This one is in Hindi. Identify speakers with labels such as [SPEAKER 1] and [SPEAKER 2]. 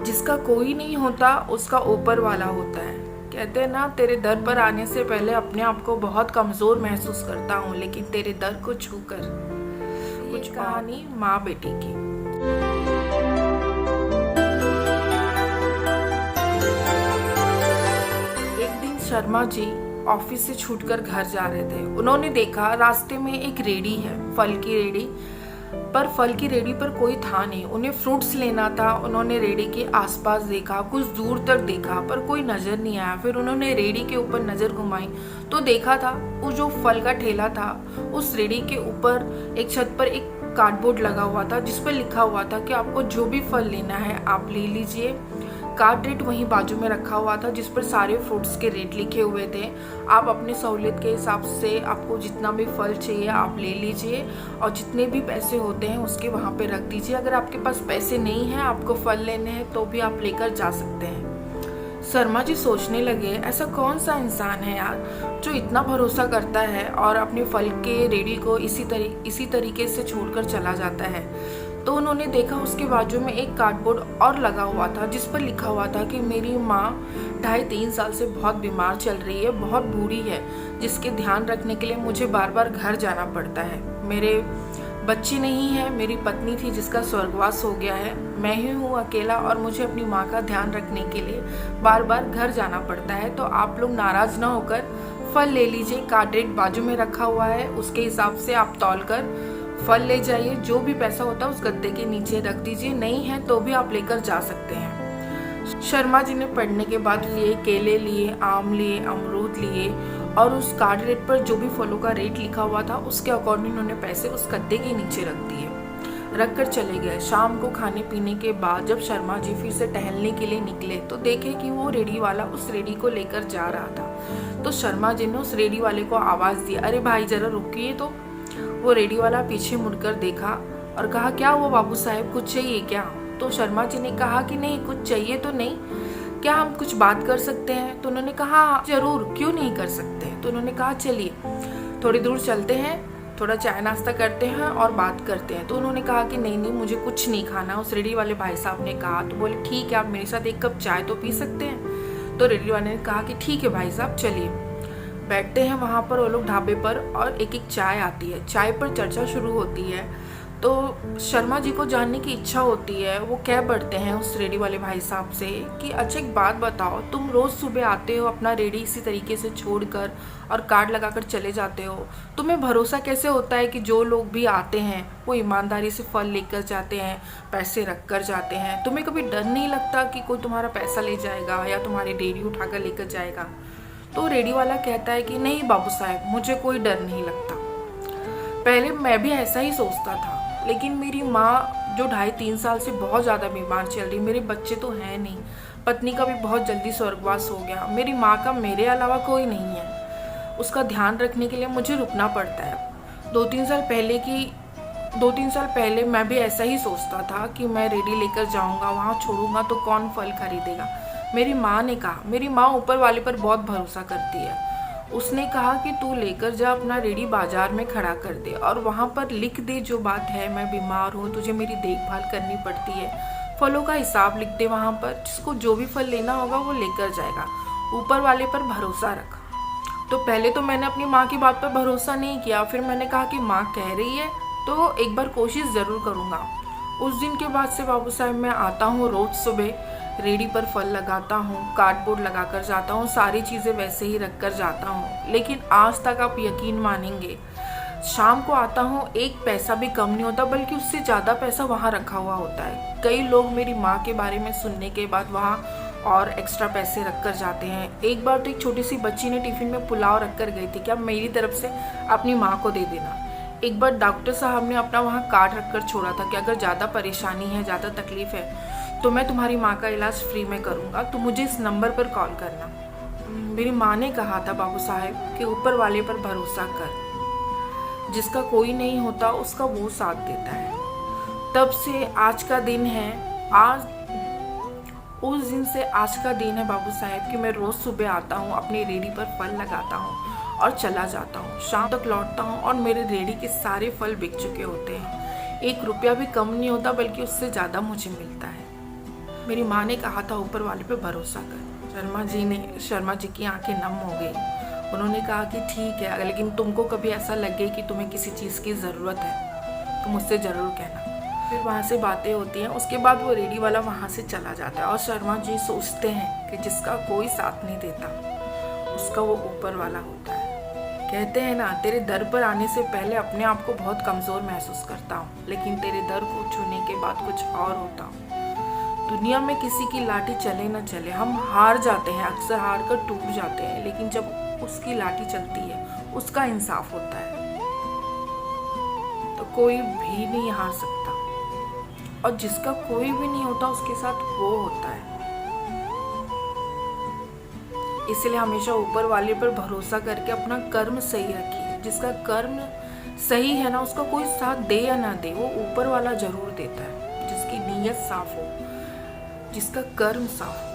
[SPEAKER 1] जिसका कोई नहीं होता उसका ऊपर वाला होता है। कहते हैं ना, तेरे दर पर आने से पहले अपने आप को बहुत कमज़ोर महसूस करता हूँ, लेकिन तेरे दर को छूकर। कुछ कहानी माँ बेटी की। एक दिन शर्मा जी ऑफिस से छूटकर घर जा रहे थे। उन्होंने देखा रास्ते में एक रेडी है, फल की रेडी, पर फल की रेडी पर कोई था नहीं। उन्हें फ्रूट्स लेना था। उन्होंने रेडी के आसपास देखा, कुछ दूर तक देखा, पर कोई नजर नहीं आया। फिर उन्होंने रेडी के ऊपर नजर घुमाई तो देखा था वो जो फल का ठेला था, उस रेडी के ऊपर एक छत पर एक कार्डबोर्ड लगा हुआ था जिस पर लिखा हुआ था कि आपको जो भी फल लेना है आप ले लीजिए। कार्ड रेट वहीं बाजू में रखा हुआ था जिस पर सारे फ्रूट्स के रेट लिखे हुए थे। आप अपनी सहूलियत के हिसाब से आपको जितना भी फल चाहिए आप ले लीजिए और जितने भी पैसे होते हैं उसके वहाँ पे रख दीजिए। अगर आपके पास पैसे नहीं हैं, आपको फल लेने हैं, तो भी आप लेकर जा सकते हैं। शर्मा जी सोचने लगे, ऐसा कौन सा इंसान है यार जो इतना भरोसा करता है और अपने फल के रेडी को इसी तरीके से छोड़कर चला जाता है। तो उन्होंने देखा उसके बाजू में एक कार्डबोर्ड और लगा हुआ था जिस पर लिखा हुआ था कि मेरी माँ 2.5-3 साल से बहुत बीमार चल रही है, बहुत बूढ़ी है, जिसके ध्यान रखने के लिए मुझे बार बार घर जाना पड़ता है। मेरे बच्चे नहीं है, मेरी पत्नी थी जिसका स्वर्गवास हो गया है, मैं ही हूँ अकेला और मुझे अपनी माँ का ध्यान रखने के लिए बार बार घर जाना पड़ता है। तो आप लोग नाराज ना होकर फल ले लीजिए, कार्ड रेट बाजू में रखा हुआ है, उसके हिसाब से आप तौल कर फल ले जाइए। जो भी पैसा होता है उस गद्दे के नीचे रख दीजिए, नहीं है तो भी आप लेकर जा सकते हैं। शर्मा जी ने पढ़ने के बाद लिए, केले लिए, आम लिए, अमरूद लिए और उस कार्ड रेट पर जो भी फलों का रेट लिखा हुआ था उसके अकॉर्डिंग उन्होंने पैसे उस गद्दे के नीचे रख दिए, रख कर चले गए। शाम को खाने पीने के बाद जब शर्मा जी फिर से टहलने के लिए निकले तो देखे कि वो रेडी वाला उस रेडी को लेकर जा रहा था। तो शर्मा जी ने उस रेडी वाले को आवाज दी, अरे भाई जरा रुकिए। तो वो रेडी वाला पीछे मुड़कर देखा और कहा, क्या हुआ बाबू साहब, कुछ चाहिए क्या? तो शर्मा जी ने कहा कि नहीं, कुछ चाहिए तो नहीं, क्या हम कुछ बात कर सकते हैं? तो उन्होंने कहा जरूर, क्यों नहीं कर सकते। तो उन्होंने कहा चलिए थोड़ी दूर चलते हैं, थोड़ा चाय नाश्ता करते हैं और बात करते हैं। तो उन्होंने कहा कि नहीं नहीं, मुझे कुछ नहीं खाना, उस रेडी वाले भाई साहब ने कहा। तो बोले ठीक है, आप मेरे साथ एक कप चाय तो पी सकते हैं। तो रेडी वाले ने कहा कि ठीक है भाई साहब, चलिए। बैठते हैं वहाँ पर वो लोग ढाबे पर और एक एक चाय आती है, चाय पर चर्चा शुरू होती है। तो शर्मा जी को जानने की इच्छा होती है। वो कह बढ़ते हैं उस रेडी वाले भाई साहब से कि अच्छा एक बात बताओ, तुम रोज़ सुबह आते हो अपना रेडी इसी तरीके से छोड़कर और कार्ड लगाकर चले जाते हो, तुम्हें भरोसा कैसे होता है कि जो लोग भी आते हैं वो ईमानदारी से फल लेकर जाते हैं, पैसे रख कर जाते हैं? तुम्हें कभी डर नहीं लगता कि कोई तुम्हारा पैसा ले जाएगा या तुम्हारी रेडी उठाकर लेकर जाएगा? तो रेडी वाला कहता है कि नहीं बाबू साहब, मुझे कोई डर नहीं लगता। पहले मैं भी ऐसा ही सोचता था, लेकिन मेरी माँ जो 2.5-3 साल से बहुत ज़्यादा बीमार चल रही, मेरे बच्चे तो हैं नहीं, पत्नी का भी बहुत जल्दी स्वर्गवास हो गया, मेरी माँ का मेरे अलावा कोई नहीं है, उसका ध्यान रखने के लिए मुझे रुकना पड़ता है। 2-3 साल पहले मैं भी ऐसा ही सोचता था कि मैं रेडी लेकर जाऊँगा, वहाँ छोड़ूंगा तो कौन फल खरीदेगा। मेरी माँ ने कहा, मेरी माँ ऊपर वाले पर बहुत भरोसा करती है, उसने कहा कि तू लेकर जा अपना रेडी बाजार में खड़ा कर दे और वहाँ पर लिख दे जो बात है, मैं बीमार हूँ, तुझे मेरी देखभाल करनी पड़ती है, फलों का हिसाब लिख दे वहाँ पर, जिसको जो भी फल लेना होगा वो लेकर जाएगा, ऊपर वाले पर भरोसा रख। तो पहले तो मैंने अपनी माँ की बात पर भरोसा नहीं किया, फिर मैंने कहा कि माँ कह रही है तो एक बार कोशिश ज़रूर करूँगा। उस दिन के बाद से बाबू साहब मैं आता हूँ रोज़ सुबह, रेडी पर फल लगाता हूँ, कार्डबोर्ड लगा कर जाता हूँ, सारी चीज़ें वैसे ही रख कर जाता हूँ। लेकिन आज तक आप यकीन मानेंगे, शाम को आता हूँ, एक पैसा भी कम नहीं होता, बल्कि उससे ज़्यादा पैसा वहाँ रखा हुआ होता है। कई लोग मेरी माँ के बारे में सुनने के बाद वहाँ और एक्स्ट्रा पैसे रख कर जाते हैं। एक बार तो एक छोटी सी बच्ची ने टिफ़िन में पुलाव रख कर गई थी कि आप मेरी तरफ से अपनी माँ को दे देना। एक बार डॉक्टर साहब ने अपना वहाँ कार्ड रख कर छोड़ा था कि अगर ज़्यादा परेशानी है, ज़्यादा तकलीफ़ है तो मैं तुम्हारी माँ का इलाज फ्री में करूँगा, तो मुझे इस नंबर पर कॉल करना। मेरी माँ ने कहा था बाबू साहब कि ऊपर वाले पर भरोसा कर, जिसका कोई नहीं होता उसका वो साथ देता है। तब से आज का दिन है, उस दिन से आज का दिन है बाबू साहब कि मैं रोज़ सुबह आता हूँ, अपनी रेडी पर फल लगाता हूँ और चला जाता हूँ, शाम तक लौटता हूँ और मेरे रेडी के सारे फल बिक चुके होते हैं। 1 रुपया भी कम नहीं होता, बल्कि उससे ज़्यादा मुझे मिलता है। मेरी माँ ने कहा था ऊपर वाले पे भरोसा कर। शर्मा जी की आंखें नम हो गई। उन्होंने कहा कि ठीक है, लेकिन तुमको कभी ऐसा लगे कि तुम्हें किसी चीज़ की ज़रूरत है तो मुझसे ज़रूर कहना। फिर वहाँ से बातें होती हैं। उसके बाद वो रेडी वाला वहाँ से चला जाता है और शर्मा जी सोचते हैं कि जिसका कोई साथ नहीं देता उसका वो ऊपर वाला होता है। कहते हैं ना, तेरे दर पर आने से पहले अपने आप को बहुत कमज़ोर महसूस करता हूँ, लेकिन तेरे दर को छूने के बाद कुछ और होता हूँ। दुनिया में किसी की लाठी चले न चले, हम हार जाते हैं, अक्सर हार कर टूट जाते हैं, लेकिन जब उसकी लाठी चलती है उसका इंसाफ होता है तो कोई भी नहीं हार सकता, और जिसका कोई भी नहीं होता उसके साथ वो होता है। इसलिए हमेशा ऊपर वाले पर भरोसा करके अपना कर्म सही रखिए। जिसका कर्म सही है ना, उसका कोई साथ दे या ना दे, वो ऊपर वाला जरूर देता है। जिसकी नीयत साफ हो, जिसका कर्म साफ हो।